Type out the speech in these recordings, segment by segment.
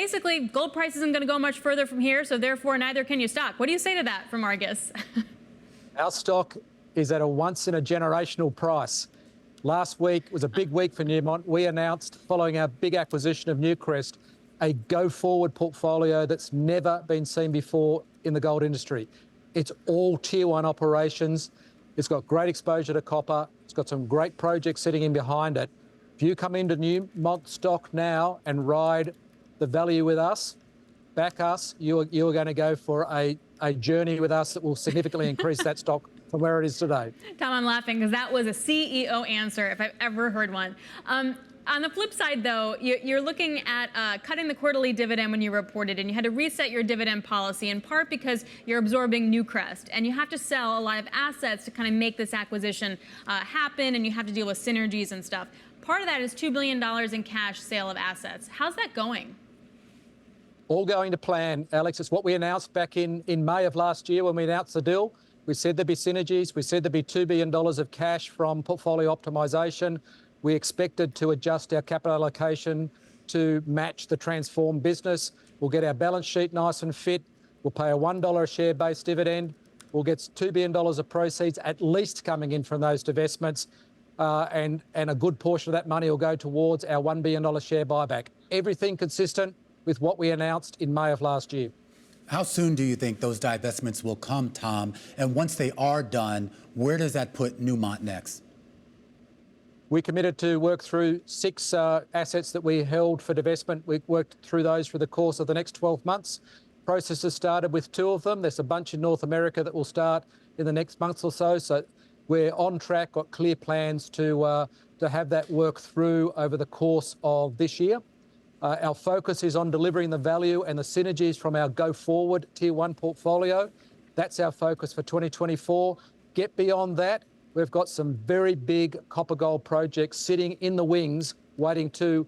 basically, gold price isn't going to go much further from here, so therefore neither can your stock. What do you say to that from Argus? Our stock is at a once-in-a-generational price. Last week was a big week for Newmont. We announced, following our big acquisition of Newcrest, a go-forward portfolio that's never been seen before in the gold industry. It's all Tier 1 operations. It's got great exposure to copper. It's got some great projects sitting in behind it. If you come into Newmont stock now and ride the value with us, back us, you're going to go for a journey with us that will significantly increase that stock from where it is today. Tom, I'm laughing because that was a CEO answer if I've ever heard one. On the flip side, though, you're looking at cutting the quarterly dividend when you reported, and you had to reset your dividend policy in part because you're absorbing Newcrest, and you have to sell a lot of assets to kind of make this acquisition happen, and you have to deal with synergies and stuff. Part of that is $2 billion in cash sale of assets. How's that going? All going to plan, Alex. It's what we announced back in May of last year when we announced the deal. We said there'd be synergies. We said there'd be $2 billion of cash from portfolio optimization. We expected to adjust our capital allocation to match the transformed business. We'll get our balance sheet nice and fit. We'll pay a $1 a share-based dividend. We'll get $2 billion of proceeds at least coming in from those divestments. And a good portion of that money will go towards our $1 billion share buyback. Everything consistent with what we announced in May of last year. How soon do you think those divestments will come, Tom? And once they are done, where does that put Newmont next? We committed to work through 6 assets that we held for divestment. We worked through those for the course of the next 12 months. Process has started with 2 of them. There's a bunch in North America that will start in the next months or so. So we're on track, got clear plans to have that work through over the course of this year. Our focus is on delivering the value and the synergies from our go-forward Tier 1 portfolio. That's our focus for 2024. Get beyond that, we've got some very big copper-gold projects sitting in the wings, waiting to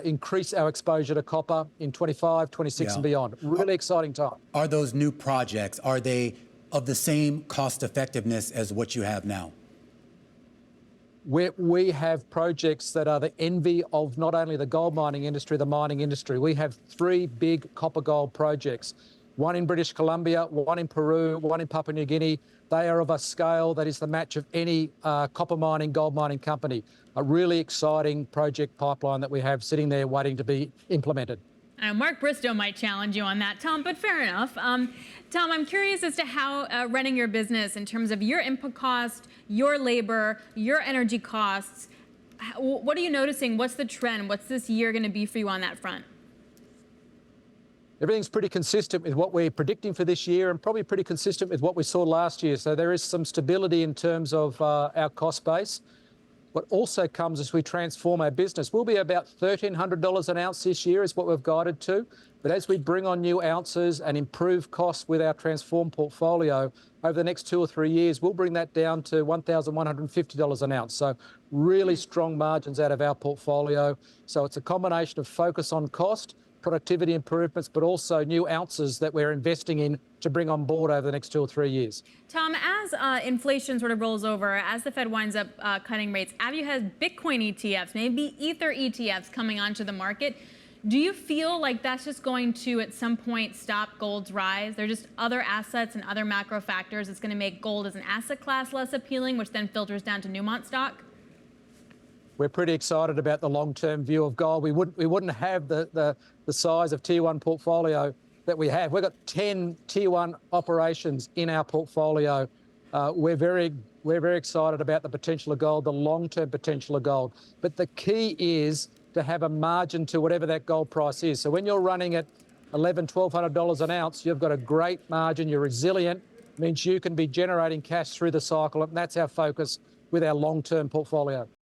increase our exposure to copper in 25, 26 and beyond. Really exciting time. Are those new projects, are they of the same cost effectiveness as what you have now? We have projects that are the envy of not only the gold mining industry, the mining industry. We have 3 big copper-gold projects, one in British Columbia, one in Peru, one in Papua New Guinea. They are of a scale that is the match of any copper mining, gold mining company. A really exciting project pipeline that we have sitting there waiting to be implemented. Mark Bristow might challenge you on that, Tom, but fair enough. Tom, I'm curious as to how running your business in terms of your input cost, your labor, your energy costs, what are you noticing? What's the trend? What's this year going to be for you on that front? Everything's pretty consistent with what we're predicting for this year and probably pretty consistent with what we saw last year. So there is some stability in terms of our cost base. What also comes as we transform our business, we'll be about $1,300 an ounce this year is what we've guided to. But as we bring on new ounces and improve costs with our transformed portfolio over the next 2 or 3 years, we'll bring that down to $1,150 an ounce. So really strong margins out of our portfolio. So it's a combination of focus on cost, productivity improvements, but also new ounces that we're investing in to bring on board over the next 2 or 3 years. Tom, as inflation sort of rolls over, as the Fed winds up cutting rates, have you had Bitcoin ETFs, maybe Ether ETFs coming onto the market? Do you feel like that's just going to, at some point, stop gold's rise? There are just other assets and other macro factors that's going to make gold as an asset class less appealing, which then filters down to Newmont stock? We're pretty excited about the long-term view of gold. We wouldn't have the size of Tier 1 portfolio that we have. We've got 10 Tier 1 operations in our portfolio. We're very excited about the potential of gold, the long-term potential of gold. But the key is to have a margin to whatever that gold price is. So when you're running at $1,100, $1,200 an ounce, you've got a great margin, you're resilient, means you can be generating cash through the cycle, and that's our focus with our long-term portfolio.